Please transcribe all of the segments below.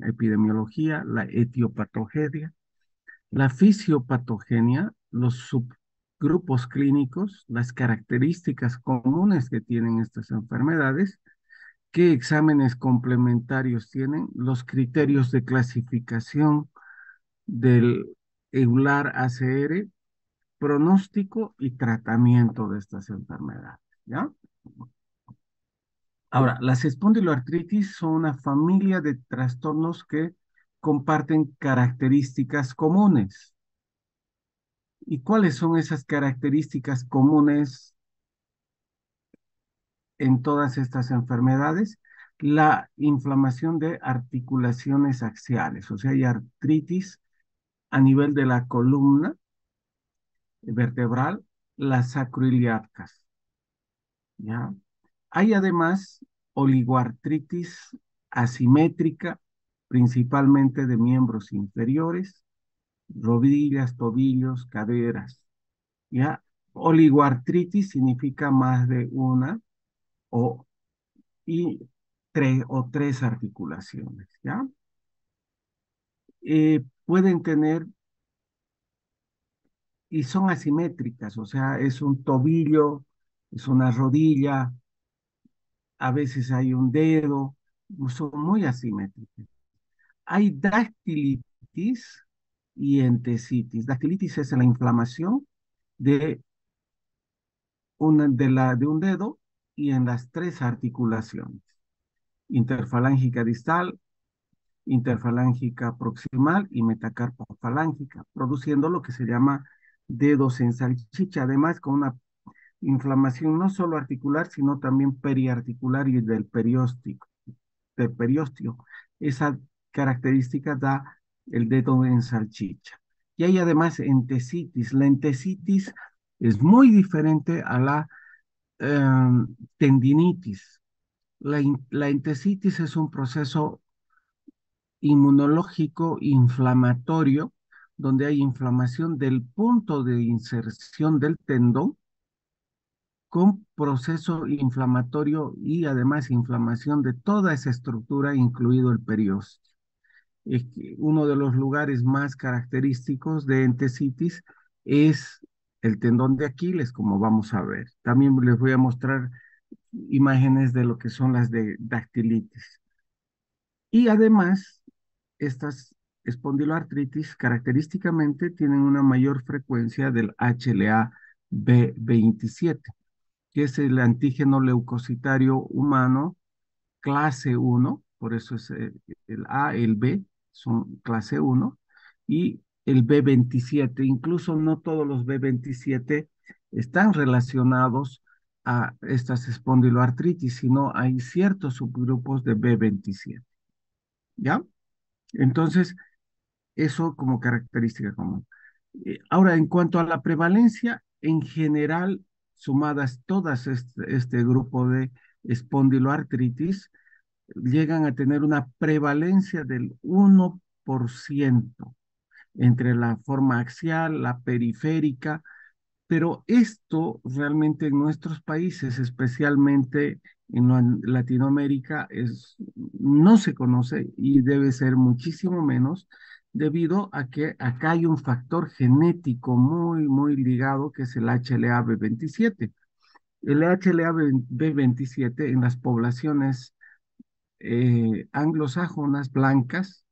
epidemiología, la etiopatogenia, la fisiopatogenia, los subgrupos clínicos, las características comunes que tienen estas enfermedades, qué exámenes complementarios tienen, los criterios de clasificación del EULAR ACR, pronóstico y tratamiento de estas enfermedades, ¿ya? Ahora, las espondiloartritis son una familia de trastornos que comparten características comunes. ¿Y cuáles son esas características comunes en todas estas enfermedades? La inflamación de articulaciones axiales, o sea, hay artritis a nivel de la columna vertebral, las sacroiliacas, ¿ya? Hay además oligoartritis asimétrica, principalmente de miembros inferiores, rodillas, tobillos, caderas, ¿ya? Oligoartritis significa más de una o, y o tres articulaciones, ¿ya? Pueden tener, y son asimétricas, o sea, es un tobillo, es una rodilla, a veces hay un dedo, son muy asimétricas. Hay dactilitis y entesitis. Dactilitis es la inflamación de, de un dedo y en las tres articulaciones, interfalángica distal, interfalángica proximal y metacarpofalángica, produciendo lo que se llama dedos en salchicha, además con una inflamación no solo articular, sino también periarticular y del periósteo. Esa característica da el dedo en salchicha. Y hay además entesitis. La entesitis es muy diferente a la tendinitis. La entesitis es un proceso inmunológico inflamatorio donde hay inflamación del punto de inserción del tendón con proceso inflamatorio y además inflamación de toda esa estructura, incluido el periósteo. Es que uno de los lugares más característicos de entesitis es el tendón de Aquiles, como vamos a ver. También les voy a mostrar imágenes de lo que son las de dactilitis. Y además, estas espondiloartritis característicamente tienen una mayor frecuencia del HLA-B27, que es el antígeno leucocitario humano clase 1, por eso es el A, el B, son clase 1, y el B27, incluso no todos los B27 están relacionados a estas espondiloartritis, sino hay ciertos subgrupos de B27, ¿ya? Entonces, eso como característica común. Ahora, en cuanto a la prevalencia, en general, sumadas todas este grupo de espondiloartritis, llegan a tener una prevalencia del 1% entre la forma axial, la periférica, pero esto realmente en nuestros países, especialmente en Latinoamérica, no se conoce y debe ser muchísimo menos debido a que acá hay un factor genético muy, muy ligado que es el HLA-B27. El HLA-B27 en las poblaciones anglosajonas blancas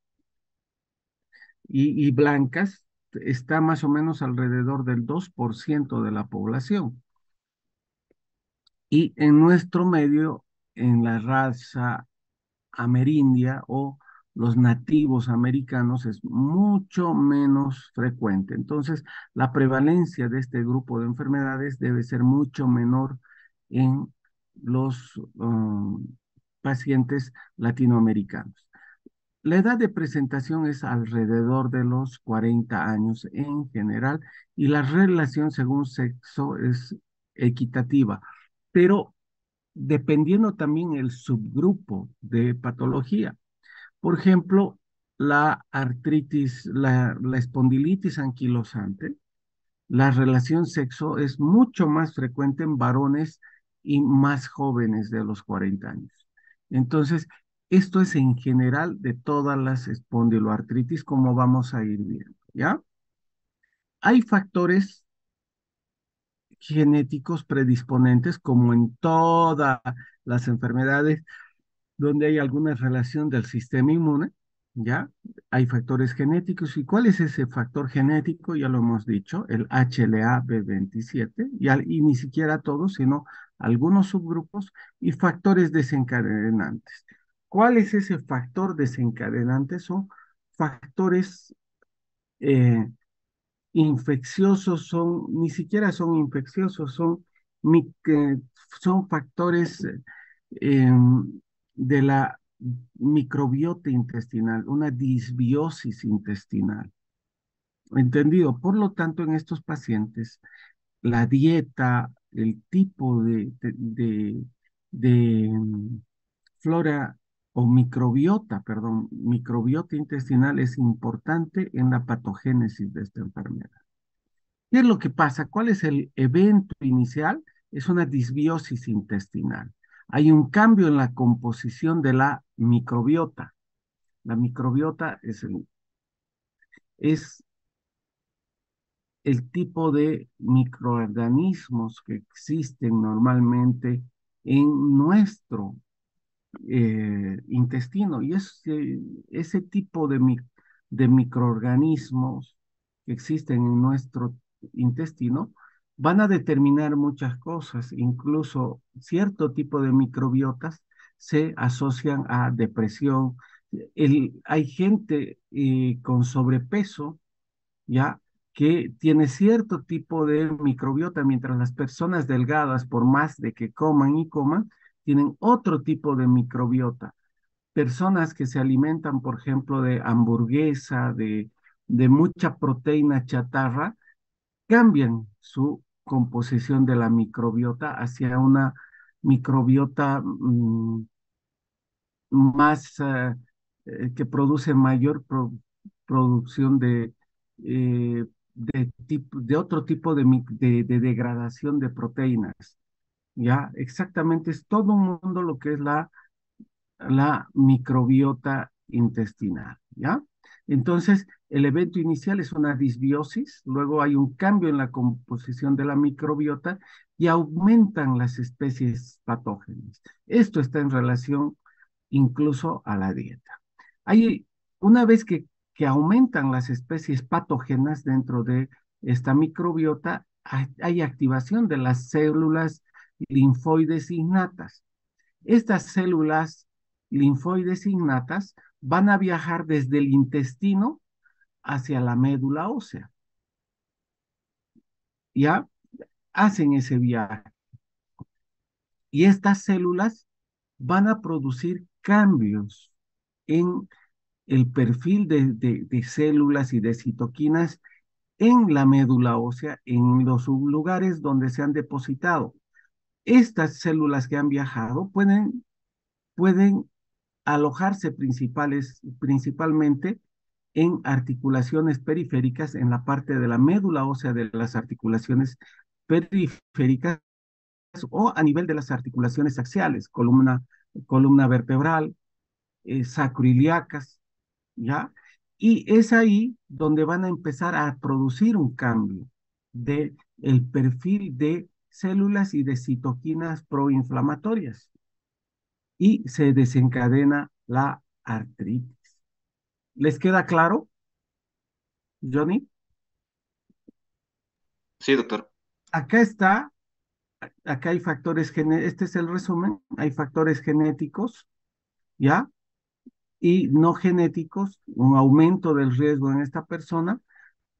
y blancas está más o menos alrededor del 2% de la población. Y en nuestro medio, en la raza amerindia o los nativos americanos es mucho menos frecuente. Entonces, la prevalencia de este grupo de enfermedades debe ser mucho menor en los pacientes latinoamericanos. La edad de presentación es alrededor de los 40 años en general y la relación según sexo es equitativa, pero dependiendo también el subgrupo de patología. Por ejemplo, la artritis, la espondilitis anquilosante, la relación sexo es mucho más frecuente en varones y más jóvenes de los 40 años. Entonces, Esto es en general de todas las espondiloartritis, como vamos a ir viendo, ¿ya? Hay factores genéticos predisponentes, como en todas las enfermedades donde hay alguna relación del sistema inmune, ¿ya? Hay factores genéticos. ¿Y cuál es ese factor genético? Ya lo hemos dicho, el HLA-B27, y ni siquiera todos, sino algunos subgrupos y factores desencadenantes. ¿Cuál es ese factor desencadenante? Son factores eh, infecciosos, ni siquiera son infecciosos, son factores de la microbiota intestinal, una disbiosis intestinal. ¿Entendido? Por lo tanto, en estos pacientes, la dieta, el tipo de flora o microbiota, perdón, microbiota intestinal es importante en la patogénesis de esta enfermedad. ¿Qué es lo que pasa? ¿Cuál es el evento inicial? Es una disbiosis intestinal. Hay un cambio en la composición de la microbiota. La microbiota es el tipo de microorganismos que existen normalmente en nuestro intestino. Y ese tipo de microorganismos que existen en nuestro intestino van a determinar muchas cosas, incluso cierto tipo de microbiotas se asocian a depresión. Hay gente con sobrepeso, ¿ya? Que tiene cierto tipo de microbiota, mientras las personas delgadas, por más de que coman y coman, tienen otro tipo de microbiota. Personas que se alimentan, por ejemplo, de hamburguesa, de mucha proteína chatarra, cambian su composición de la microbiota hacia una microbiota más que produce mayor producción de otro tipo de degradación de proteínas. Ya, exactamente, es todo un mundo lo que es la microbiota intestinal, ¿ya? Entonces, el evento inicial es una disbiosis, luego hay un cambio en la composición de la microbiota y aumentan las especies patógenas. Esto está en relación incluso a la dieta. Hay, una vez que aumentan las especies patógenas dentro de esta microbiota, hay activación de las células linfoides innatas. Estas células linfoides innatas van a viajar desde el intestino hacia la médula ósea. Ya hacen ese viaje. Y estas células van a producir cambios en el perfil de células y de citoquinas en la médula ósea, en los lugares donde se han depositado. Estas células que han viajado pueden alojarse principalmente en articulaciones periféricas, en la parte de la médula ósea de las articulaciones periféricas o a nivel de las articulaciones axiales, columna vertebral, sacroiliacas, ¿ya? Y es ahí donde van a empezar a producir un cambio de el perfil de células y de citoquinas proinflamatorias y se desencadena la artritis. ¿Les queda claro, Johnny? Sí, doctor. Acá está, acá hay factores genéticos, este es el resumen, hay factores genéticos, ¿ya? Y no genéticos, un aumento del riesgo en esta persona,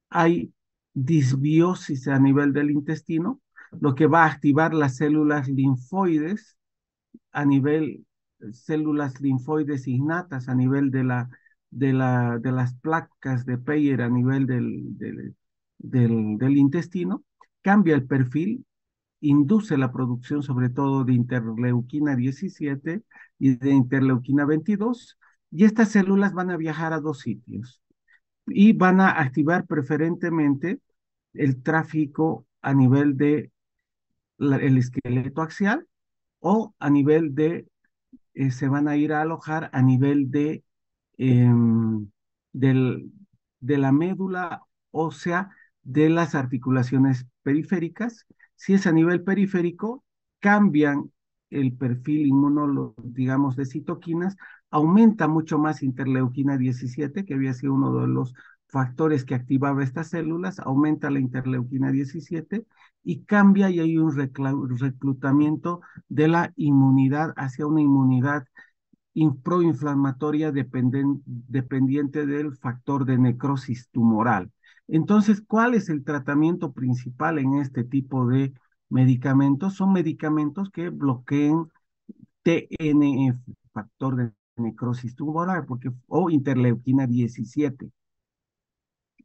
hay disbiosis a nivel del intestino, lo que va a activar las células linfoides a nivel, células linfoides innatas a nivel de las placas de Peyer a nivel del intestino, cambia el perfil, induce la producción sobre todo de interleuquina 17 y de interleuquina 22, y estas células van a viajar a dos sitios y van a activar preferentemente el tráfico a nivel de el esqueleto axial o a nivel de se van a ir a alojar a nivel em, del- de la médula ósea de las articulaciones periféricas. Si es a nivel periférico, cambian el perfil digamos, de citoquinas, aumenta mucho más interleuquina 17, que había sido uno de los factores que activaba estas células, aumenta la interleuquina 17 y cambia y hay un reclutamiento de la inmunidad hacia una inmunidad proinflamatoria dependiente del factor de necrosis tumoral. Entonces, ¿cuál es el tratamiento principal en este tipo de medicamentos? Son medicamentos que bloqueen TNF, factor de necrosis tumoral, o interleuquina 17.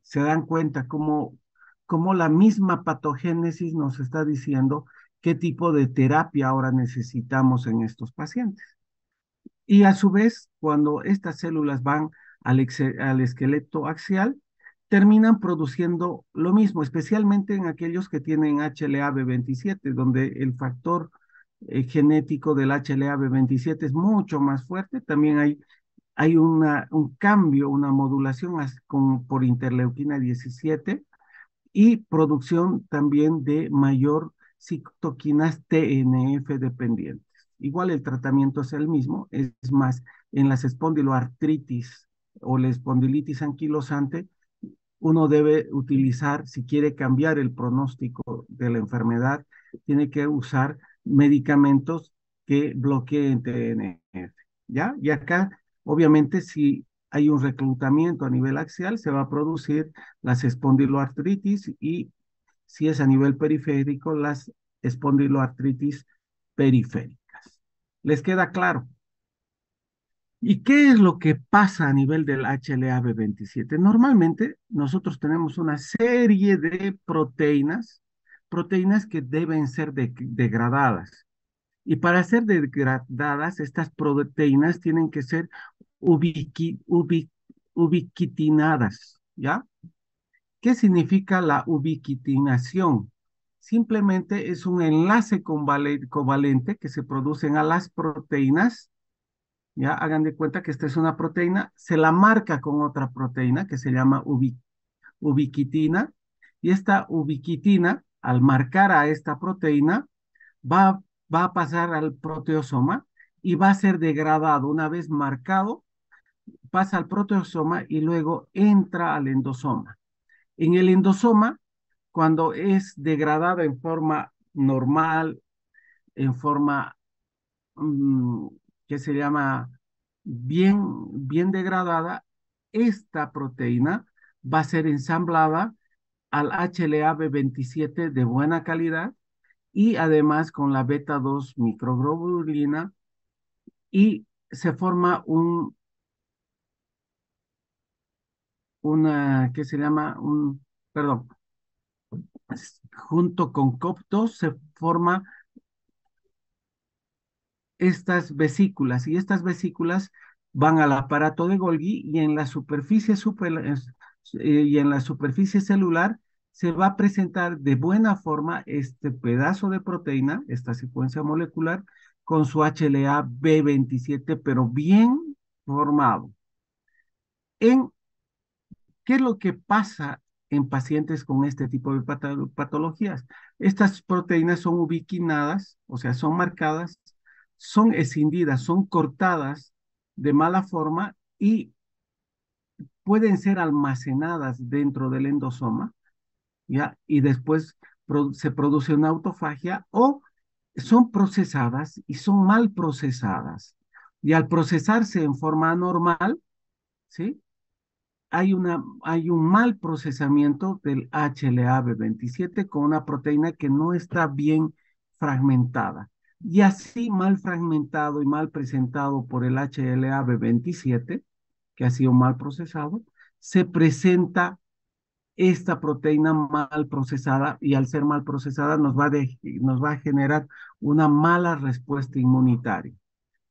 Se dan cuenta cómo la misma patogénesis nos está diciendo qué tipo de terapia ahora necesitamos en estos pacientes. Y a su vez, cuando estas células van al esqueleto axial, terminan produciendo lo mismo, especialmente en aquellos que tienen HLA-B27, donde el factor genético del HLA-B27 es mucho más fuerte. También hay un cambio, una modulación por interleuquina 17 y producción también de mayor citoquinas TNF dependientes. Igual el tratamiento es el mismo, es más, en las espondiloartritis o la espondilitis anquilosante, uno debe utilizar, si quiere cambiar el pronóstico de la enfermedad, tiene que usar medicamentos que bloqueen TNF, ¿ya? Y acá, obviamente, si hay un reclutamiento a nivel axial, se va a producir las espondiloartritis y si es a nivel periférico, las espondiloartritis periféricas. ¿Les queda claro? ¿Y qué es lo que pasa a nivel del HLA-B27? Normalmente nosotros tenemos una serie de proteínas que deben ser degradadas. Y para ser degradadas, estas proteínas tienen que ser ubiquitinadas, ¿ya? ¿Qué significa la ubiquitinación? Simplemente es un enlace covalente que se producen a las proteínas. Ya hagan de cuenta que esta es una proteína, se la marca con otra proteína que se llama ubiquitina, y esta ubiquitina, al marcar a esta proteína, va, va a pasar al proteosoma y va a ser degradado. Una vez marcado, pasa al proteosoma y luego entra al endosoma. En el endosoma, cuando es degradada en forma normal, en forma mm, que se llama bien degradada, esta proteína va a ser ensamblada al HLA-B27 de buena calidad y además con la beta 2 microglobulina y se forma ¿qué se llama? Perdón, junto con COP2 se forma estas vesículas y estas vesículas van al aparato de Golgi y en la y en la superficie celular se va a presentar de buena forma este pedazo de proteína, esta secuencia molecular, con su HLA-B27, pero bien formado. ¿Qué es lo que pasa en pacientes con este tipo de patologías? Estas proteínas son ubiquinadas, o sea, son marcadas, son escindidas, son cortadas de mala forma y pueden ser almacenadas dentro del endosoma, ¿ya? Y después se produce una autofagia o son procesadas y son mal procesadas. Y al procesarse en forma anormal, ¿sí? Hay un mal procesamiento del HLA-B27 con una proteína que no está bien fragmentada. Y así mal fragmentado y mal presentado por el HLA-B27, que ha sido mal procesado, se presenta esta proteína mal procesada y al ser mal procesada nos va a generar una mala respuesta inmunitaria.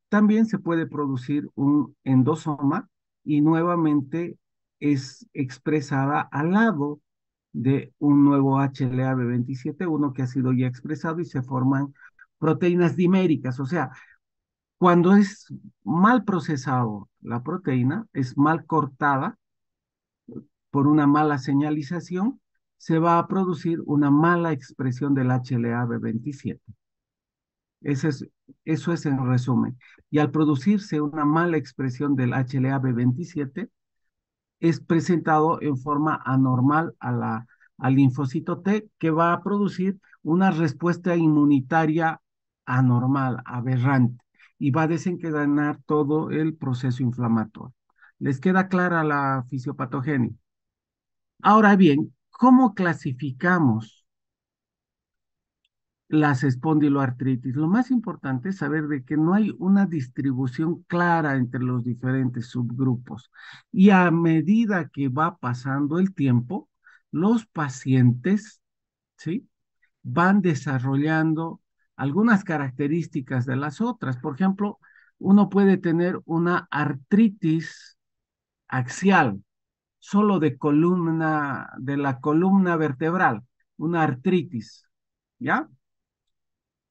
También se puede producir un endosoma y nuevamente es expresada al lado de un nuevo HLA-B27, uno que ha sido ya expresado y se forman proteínas diméricas, o sea, Cuando es mal procesado la proteína, es mal cortada por una mala señalización, se va a producir una mala expresión del HLA-B27. Eso es, eso es en resumen. Y al producirse una mala expresión del HLA-B27, es presentado en forma anormal al linfocito T, que va a producir una respuesta inmunitaria anormal, aberrante, y va a desencadenar todo el proceso inflamatorio. ¿Les queda clara la fisiopatogenia? Ahora bien, ¿cómo clasificamos las espondiloartritis? Lo más importante es saber de que no hay una distribución clara entre los diferentes subgrupos. Y a medida que va pasando el tiempo, los pacientes, ¿sí?, van desarrollando algunas características de las otras. Por ejemplo, uno puede tener una artritis axial, solo de columna, de la columna vertebral, una artritis, ¿ya?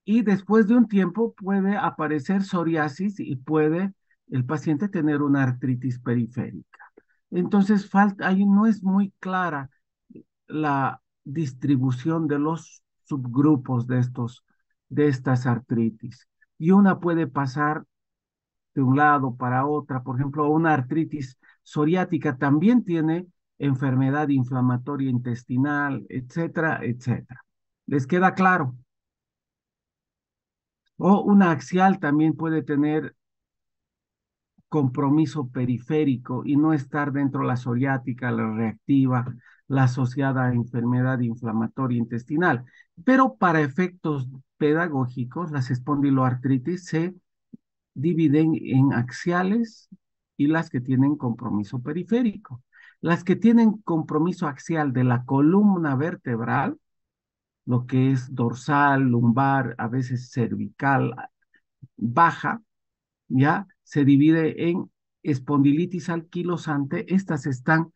Y después de un tiempo puede aparecer psoriasis y puede el paciente tener una artritis periférica. Entonces, ahí no es muy clara la distribución de los subgrupos de estas artritis. Y una puede pasar de un lado para otra. Por ejemplo, una artritis psoriática también tiene enfermedad inflamatoria intestinal, etcétera, etcétera. ¿Les queda claro? O una axial también puede tener compromiso periférico y no estar dentro de la psoriática, la reactiva, la asociada a enfermedad inflamatoria intestinal. Pero para efectos pedagógicos, las espondiloartritis se dividen en axiales y las que tienen compromiso periférico. Las que tienen compromiso axial de la columna vertebral, lo que es dorsal, lumbar, a veces cervical, baja, ya se divide en espondilitis anquilosante. Estas están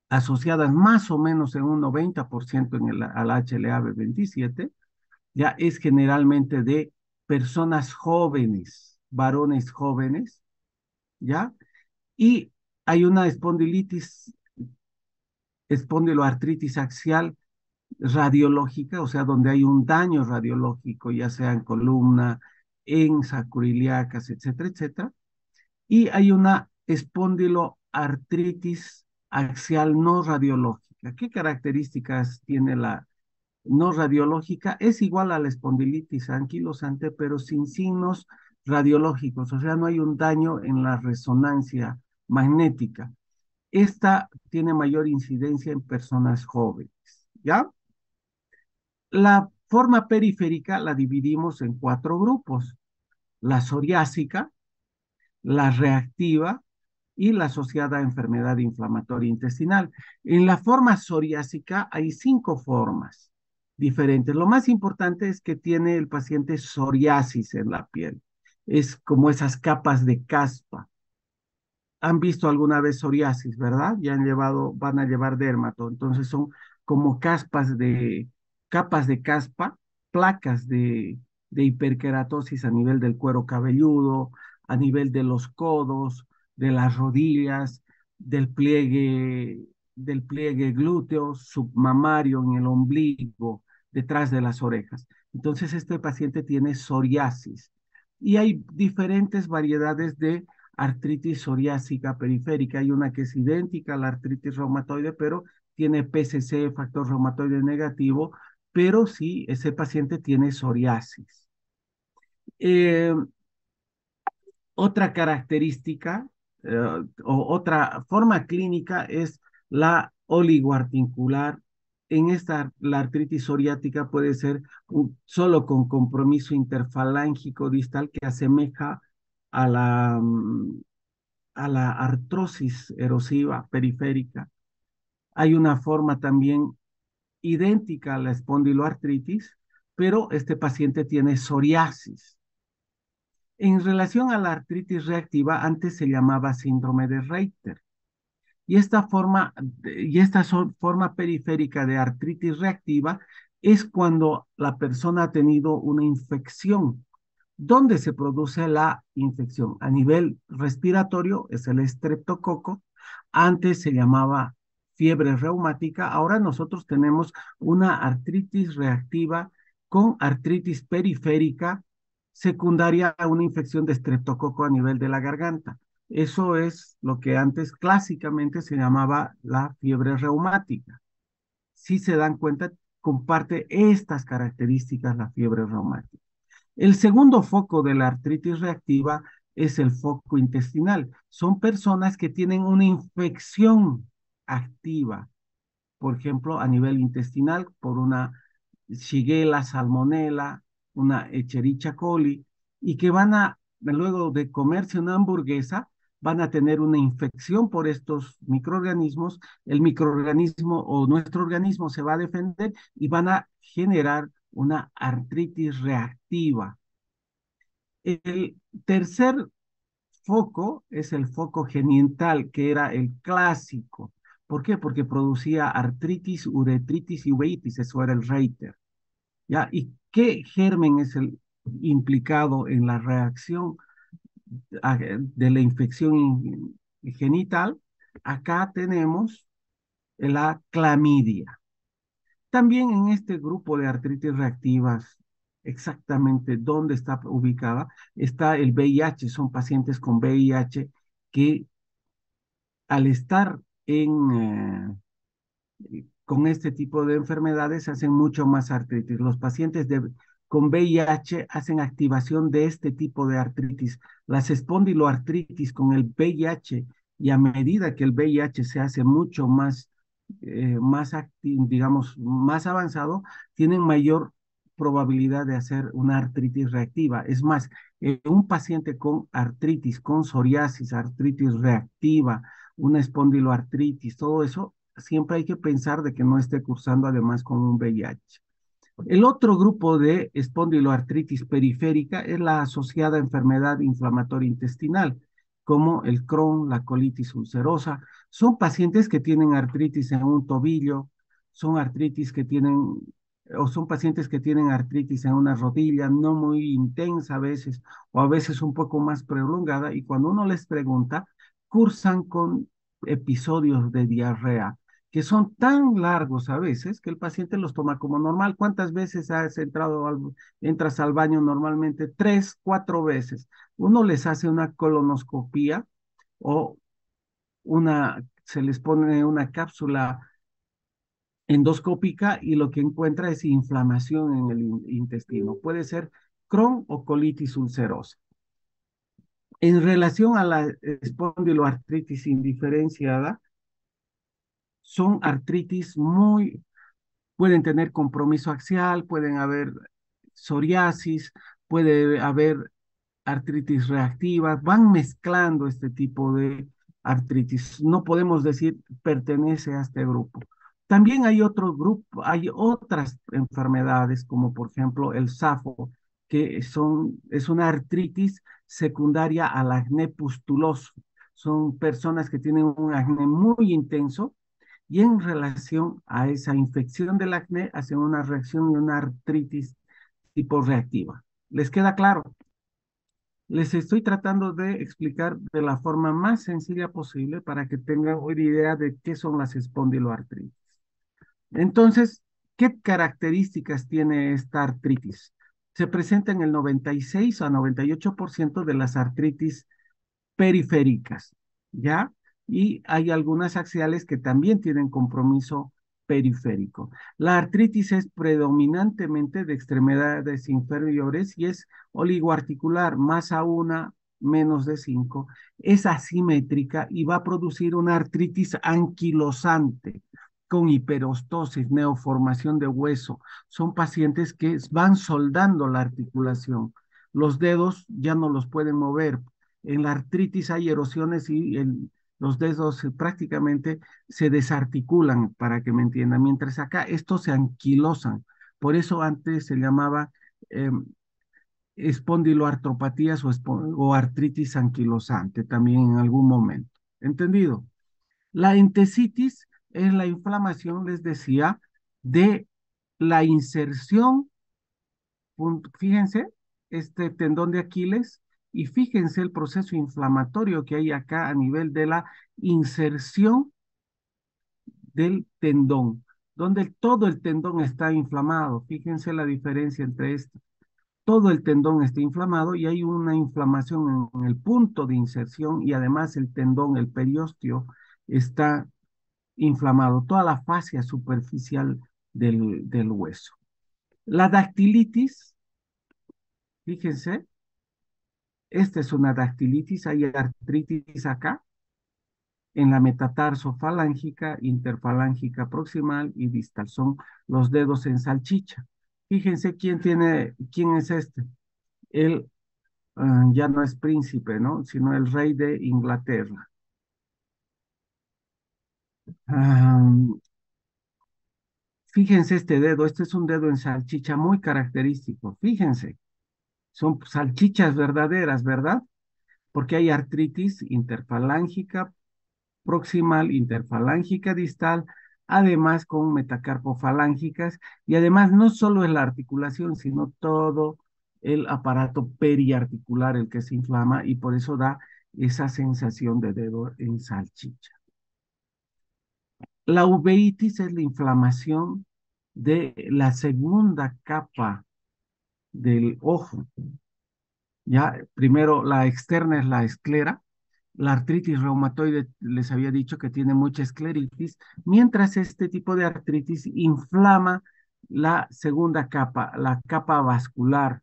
asociadas más o menos en un 90% al HLA-B27. Ya es generalmente de personas jóvenes, varones jóvenes, ¿ya? Y hay una espondiloartritis axial radiológica, o sea, donde hay un daño radiológico, ya sea en columna, en sacroiliacas, etcétera, etcétera. Y hay una espondiloartritis axial no radiológica. ¿Qué características tiene la no radiológica? Es igual a la espondilitis anquilosante, pero sin signos radiológicos, o sea, no hay un daño en la resonancia magnética. Esta tiene mayor incidencia en personas jóvenes, ¿ya? La forma periférica la dividimos en cuatro grupos: la psoriásica, la reactiva y la asociada a enfermedad inflamatoria intestinal. En la forma psoriásica hay cinco formas diferentes. Lo más importante es que tiene el paciente psoriasis en la piel. Es como esas capas de caspa. Han visto alguna vez psoriasis, ¿verdad? Ya van a llevar dermato. Entonces son como capas de caspa, placas de hiperkeratosis a nivel del cuero cabelludo, a nivel de los codos, de las rodillas, del pliegue glúteo, submamario, en el ombligo, detrás de las orejas. Entonces este paciente tiene psoriasis. Y hay diferentes variedades de artritis psoriásica periférica. Hay una que es idéntica a la artritis reumatoide, pero tiene PCC, factor reumatoide negativo, pero sí, ese paciente tiene psoriasis. Eh, Otra característica o otra forma clínica es la oligoarticular. En esta, la artritis psoriática puede ser solo con compromiso interfalángico distal que asemeja a a la artrosis erosiva periférica. Hay una forma también idéntica a la espondiloartritis, pero este paciente tiene psoriasis. En relación a la artritis reactiva, antes se llamaba síndrome de Reiter. Y esta forma periférica de artritis reactiva es cuando la persona ha tenido una infección. ¿Dónde se produce la infección? A nivel respiratorio es el estreptococo. Antes se llamaba fiebre reumática. Ahora nosotros tenemos una artritis reactiva con artritis periférica secundaria a una infección de estreptococo a nivel de la garganta. Eso es lo que antes clásicamente se llamaba la fiebre reumática. Si se dan cuenta, comparte estas características la fiebre reumática. El segundo foco de la artritis reactiva es el foco intestinal. Son personas que tienen una infección activa, por ejemplo, a nivel intestinal por una Shigella, Salmonella, una Escherichia coli, y que luego de comerse una hamburguesa, van a tener una infección por estos microorganismos. El microorganismo o nuestro organismo se va a defender y van a generar una artritis reactiva. El tercer foco es el foco genital, que era el clásico. ¿Por qué? Porque producía artritis, uretritis y uveitis, eso era el Reiter. ¿Ya? ¿Y qué germen es el implicado en la reacción de la infección genital? Acá tenemos la clamidia. También en este grupo de artritis reactivas, exactamente dónde está ubicada, está el VIH. Son pacientes con VIH que al estar con este tipo de enfermedades hacen mucho más artritis. Los pacientes con VIH hacen activación de este tipo de artritis. Las espondiloartritis con el VIH, y a medida que el VIH se hace mucho digamos, más avanzado, tienen mayor probabilidad de hacer una artritis reactiva. Es más, un paciente con artritis, con psoriasis, artritis reactiva, una espondiloartritis, todo eso, siempre hay que pensar de que no esté cursando además con un VIH. El otro grupo de espondiloartritis periférica es la asociada a enfermedad inflamatoria intestinal, como el Crohn, la colitis ulcerosa. Son pacientes que tienen artritis en un tobillo, son artritis que tienen, o son pacientes que tienen artritis en una rodilla, no muy intensa a veces, o a veces un poco más prolongada, y cuando uno les pregunta, cursan con episodios de diarrea que son tan largos a veces que el paciente los toma como normal. ¿Cuántas veces entras al baño normalmente? 3, 4 veces. Uno les hace una colonoscopía o se les pone una cápsula endoscópica y lo que encuentra es inflamación en el intestino. Puede ser Crohn o colitis ulcerosa. En relación a la espondiloartritis indiferenciada, son artritis pueden tener compromiso axial, pueden haber psoriasis, puede haber artritis reactiva, van mezclando este tipo de artritis. No podemos decir pertenece a este grupo. También hay otro grupo, hay otras enfermedades, como por ejemplo el SAFO, es una artritis secundaria al acné pustuloso. Son personas que tienen un acné muy intenso y en relación a esa infección del acné hacen una reacción y una artritis tipo reactiva. ¿Les queda claro? Les estoy tratando de explicar de la forma más sencilla posible para que tengan una idea de qué son las espondiloartritis. Entonces, ¿qué características tiene esta artritis? Se presenta en el 96 a 98% de las artritis periféricas, ¿ya? Y hay algunas axiales que también tienen compromiso periférico. La artritis es predominantemente de extremidades inferiores y es oligoarticular, más a una, menos de 5, es asimétrica y va a producir una artritis anquilosante con hiperostosis, neoformación de hueso. Son pacientes que van soldando la articulación. Los dedos ya no los pueden mover. En la artritis hay erosiones y los dedos prácticamente se desarticulan, para que me entiendan, mientras acá estos se anquilosan. Por eso antes se llamaba eh, espondiloartropatías o artritis anquilosante también en algún momento. ¿Entendido? La entesitis es la inflamación, les decía, de la inserción, fíjense, este tendón de Aquiles, y fíjense el proceso inflamatorio que hay acá a nivel de la inserción del tendón, donde todo el tendón está inflamado. Fíjense la diferencia entre esto. Todo el tendón está inflamado y hay una inflamación en el punto de inserción y además el tendón, el periósteo, está inflamado, toda la fascia superficial del hueso. La dactilitis, fíjense, esta es una dactilitis, hay artritis acá en la metatarso-falángica, interfalángica proximal y distal. Son los dedos en salchicha. Fíjense quién es este. Él ya no es príncipe, ¿no? Sino el rey de Inglaterra. Ah, fíjense este dedo, este es un dedo en salchicha muy característico. Fíjense, son salchichas verdaderas, ¿verdad? Porque hay artritis interfalángica proximal, interfalángica distal, además con metacarpofalángicas, y además no solo es la articulación, sino todo el aparato periarticular el que se inflama y por eso da esa sensación de dedo en salchicha. La uveitis es la inflamación de la segunda capa del ojo. Ya, primero la externa es la esclera. La artritis reumatoide les había dicho que tiene mucha escleritis, mientras este tipo de artritis inflama la segunda capa, la capa vascular.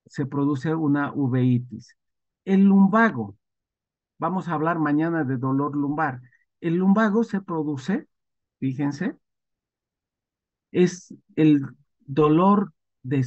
Se produce una uveitis. El lumbago, vamos a hablar mañana de dolor lumbar. El lumbago se produce, fíjense, es el dolor de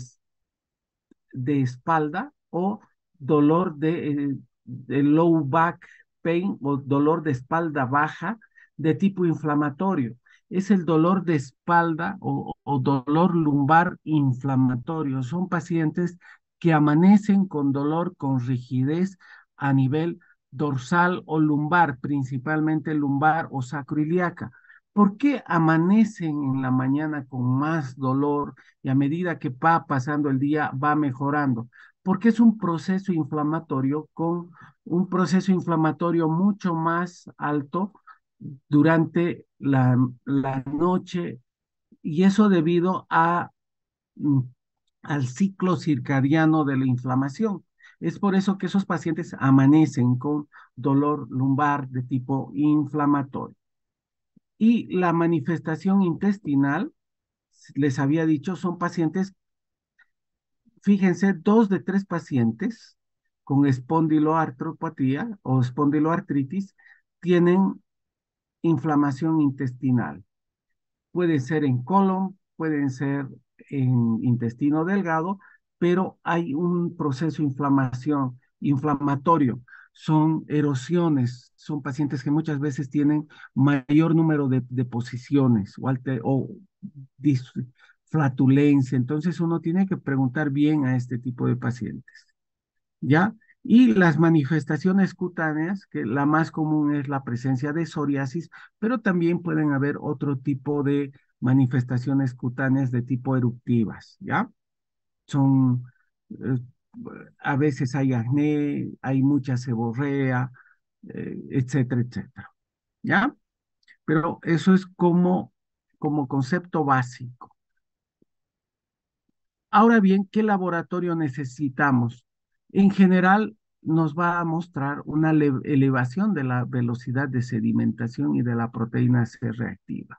espalda o dolor de low back pain o dolor de espalda baja de tipo inflamatorio. Es el dolor de espalda o dolor lumbar inflamatorio. Son pacientes que amanecen con dolor, con rigidez a nivel dorsal o lumbar, principalmente lumbar o sacroiliaca. ¿Por qué amanecen en la mañana con más dolor y a medida que va pasando el día va mejorando? Porque es un proceso inflamatorio con un proceso inflamatorio mucho más alto durante la noche y eso debido mm, al ciclo circadiano de la inflamación. Es por eso que esos pacientes amanecen con dolor lumbar de tipo inflamatorio. Y la manifestación intestinal, les había dicho, son pacientes, fíjense, 2 de 3 pacientes con espondiloartropatía o espondiloartritis tienen inflamación intestinal. Puede ser en colon, pueden ser en intestino delgado, pero hay un proceso de inflamatorio. Son erosiones, son pacientes que muchas veces tienen mayor número de posiciones o flatulencia. Entonces uno tiene que preguntar bien a este tipo de pacientes, ¿ya? Y las manifestaciones cutáneas, que la más común es la presencia de psoriasis, pero también pueden haber otro tipo de manifestaciones cutáneas de tipo eruptivas, ¿ya? Son, eh, a veces hay acné, hay mucha seborrea, etcétera, etcétera, ¿ya? Pero eso es como concepto básico. Ahora bien, ¿qué laboratorio necesitamos? En general, nos va a mostrar una elevación de la velocidad de sedimentación y de la proteína C reactiva.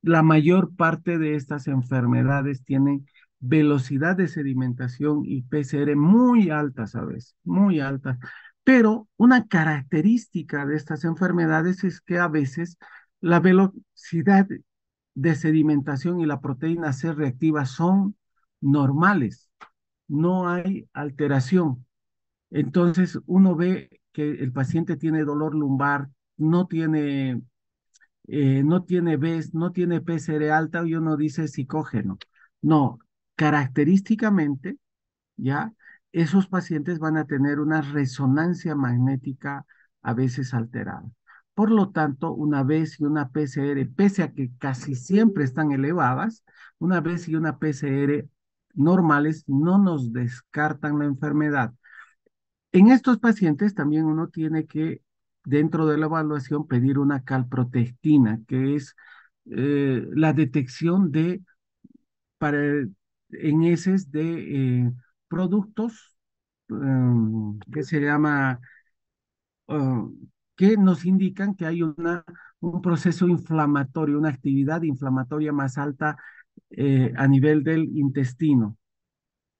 La mayor parte de estas enfermedades tienen velocidad de sedimentación y PCR muy altas a veces, muy altas. Pero una característica de estas enfermedades es que a veces la velocidad de sedimentación y la proteína C reactiva son normales, no hay alteración. Entonces uno ve que el paciente tiene dolor lumbar, no tiene BES, no tiene PCR alta y uno dice psicógeno. No, característicamente, ya, esos pacientes van a tener una resonancia magnética a veces alterada. Por lo tanto, una vez y una PCR, pese a que casi siempre están elevadas, una vez y una PCR normales no nos descartan la enfermedad. En estos pacientes también uno tiene que, dentro de la evaluación, pedir una calprotectina, que es la detección de para, en heces de productos que se llama, uh, que nos indican que hay un proceso inflamatorio, una actividad inflamatoria más alta a nivel del intestino.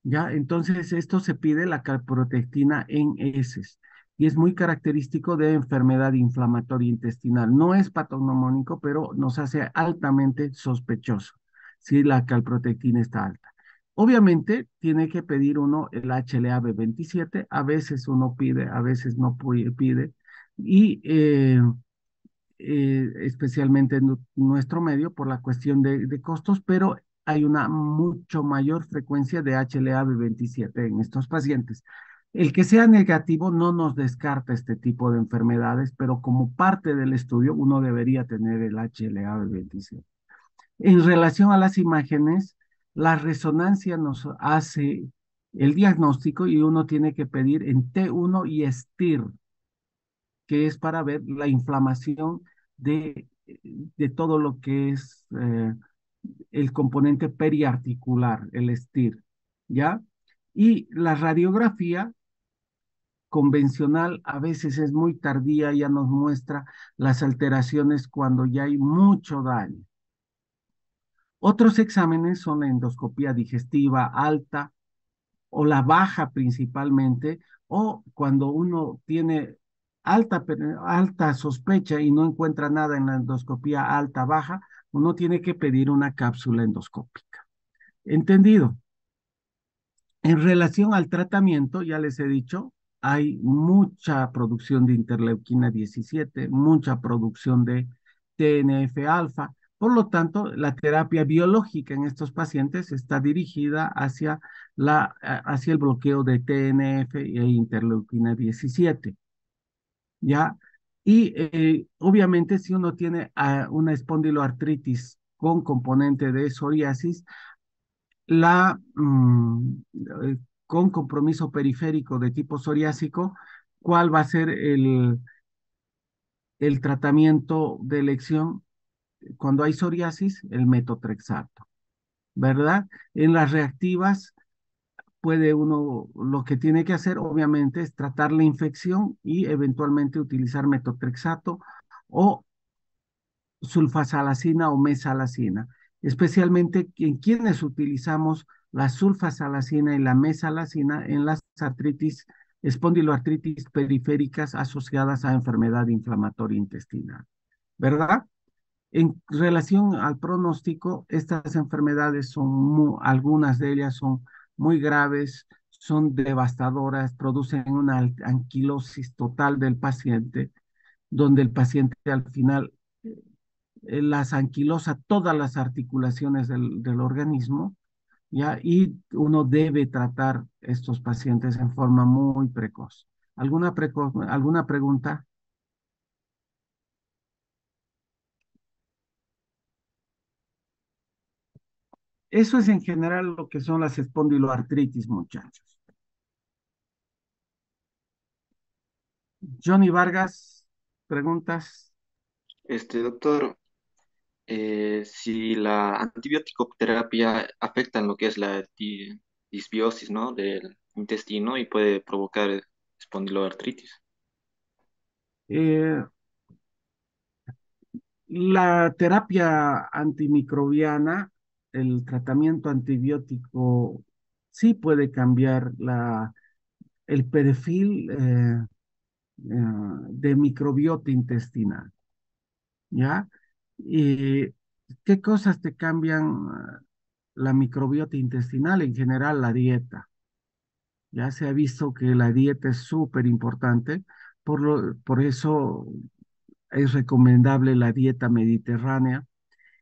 ¿Ya? Entonces, esto se pide la calprotectina en heces y es muy característico de enfermedad inflamatoria intestinal. No es patognomónico, pero nos hace altamente sospechoso si la calprotectina está alta. Obviamente, tiene que pedir uno el HLA-B27, a veces uno pide, a veces no pide, y especialmente en nuestro medio por la cuestión de costos, pero hay una mucho mayor frecuencia de HLA-B27 en estos pacientes. El que sea negativo no nos descarta este tipo de enfermedades, pero como parte del estudio uno debería tener el HLA-B27. En relación a las imágenes, la resonancia nos hace el diagnóstico y uno tiene que pedir en T1 y STIR, que es para ver la inflamación de todo lo que es el componente periarticular, el STIR, ¿ya? Y la radiografía convencional a veces es muy tardía, ya nos muestra las alteraciones cuando ya hay mucho daño. Otros exámenes son la endoscopía digestiva alta o la baja principalmente, o cuando uno tiene alta sospecha y no encuentra nada en la endoscopía alta-baja, uno tiene que pedir una cápsula endoscópica. ¿Entendido? En relación al tratamiento, ya les he dicho, hay mucha producción de interleuquina 17, mucha producción de TNF-alfa. Por lo tanto, la terapia biológica en estos pacientes está dirigida hacia el bloqueo de TNF e interleuquina 17, ¿ya? Y obviamente si uno tiene una espondiloartritis con componente de psoriasis, la, con compromiso periférico de tipo psoriásico, ¿cuál va a ser el tratamiento de elección cuando hay psoriasis? El metotrexato, ¿verdad? En las reactivas puede uno, lo que tiene que hacer obviamente es tratar la infección y eventualmente utilizar metotrexato o sulfasalacina o mesalacina, especialmente en quienes utilizamos la sulfasalacina y la mesalacina en las artritis, espondiloartritis periféricas asociadas a enfermedad inflamatoria intestinal, ¿verdad? En relación al pronóstico, estas enfermedades son, algunas de ellas son muy graves, son devastadoras, producen una anquilosis total del paciente, donde el paciente al final las anquilosa todas las articulaciones del organismo, ¿ya? Y uno debe tratar estos pacientes en forma muy precoz. ¿Alguna pregunta? Eso es en general lo que son las espondiloartritis, muchachos. Johnny Vargas, preguntas. Doctor, si la antibiótico terapia afecta en lo que es la disbiosis, ¿no? Del intestino y puede provocar espondiloartritis. Eh, la terapia antimicrobiana, el tratamiento antibiótico, sí puede cambiar el perfil de microbiota intestinal, ¿ya? ¿Y qué cosas te cambian la microbiota intestinal? En general, la dieta. Ya se ha visto que la dieta es súper importante, por eso es recomendable la dieta mediterránea.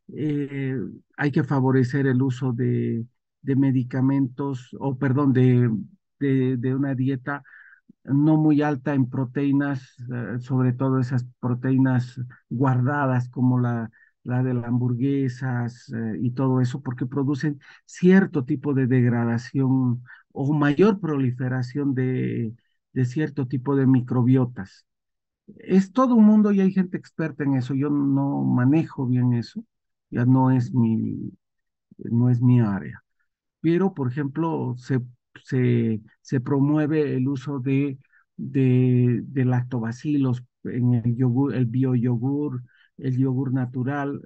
Eh, Hay que favorecer el uso de medicamentos, o perdón, de una dieta no muy alta en proteínas, sobre todo esas proteínas guardadas como la de las hamburguesas, y todo eso, porque producen cierto tipo de degradación o mayor proliferación de cierto tipo de microbiotas. Es todo un mundo y hay gente experta en eso. Yo no manejo bien eso, ya no es mi área. Pero, por ejemplo, se promueve el uso de lactobacilos en el yogur, el bioyogur, el yogur natural.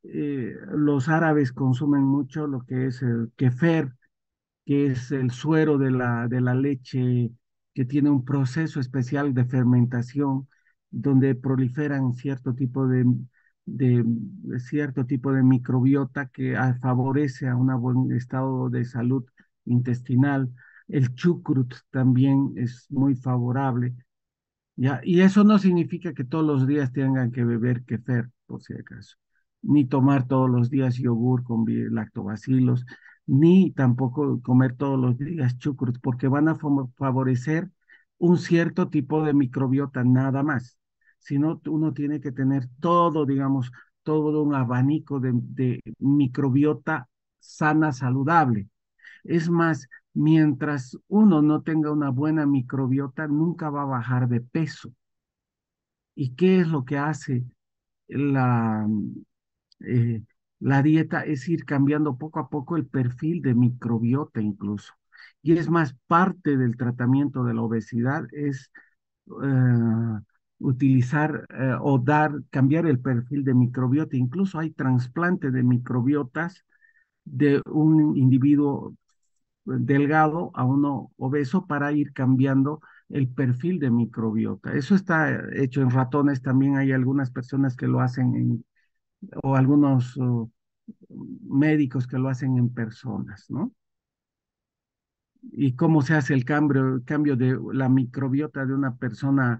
Los árabes consumen mucho lo que es el kefer, que es el suero de la leche, que tiene un proceso especial de fermentación, donde proliferan cierto tipo de microbiota que favorece a un buen estado de salud intestinal. El chucrut también es muy favorable. Ya, y eso no significa que todos los días tengan que beber kefir, por si acaso, ni tomar todos los días yogur con lactobacilos, ni tampoco comer todos los días chucrut, porque van a favorecer un cierto tipo de microbiota nada más. Sino uno tiene que tener todo, digamos, todo un abanico de microbiota sana, saludable. Es más, mientras uno no tenga una buena microbiota, nunca va a bajar de peso. ¿Y qué es lo que hace la, eh, la dieta? Es ir cambiando poco a poco el perfil de microbiota incluso. Y es más, parte del tratamiento de la obesidad es utilizar cambiar el perfil de microbiota. Incluso hay trasplante de microbiotas de un individuo delgado a uno obeso para ir cambiando el perfil de microbiota. Eso está hecho en ratones, también hay algunas personas que lo hacen o algunos médicos que lo hacen en personas, ¿no? Y cómo se hace el cambio de la microbiota de una persona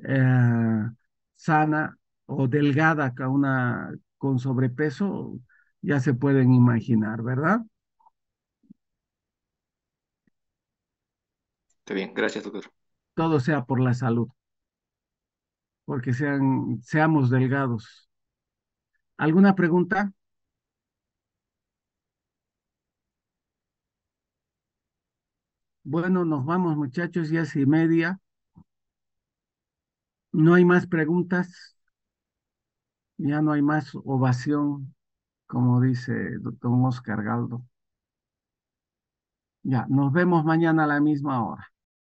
eh, sana o delgada a una con sobrepeso, ya se pueden imaginar, ¿verdad? Está bien, gracias, doctor. Todo sea por la salud, porque seamos delgados. ¿Alguna pregunta? Bueno, nos vamos, muchachos, 10:30. No hay más preguntas, ya no hay más ovación, como dice don Oscar Galdo. Ya, nos vemos mañana a la misma hora.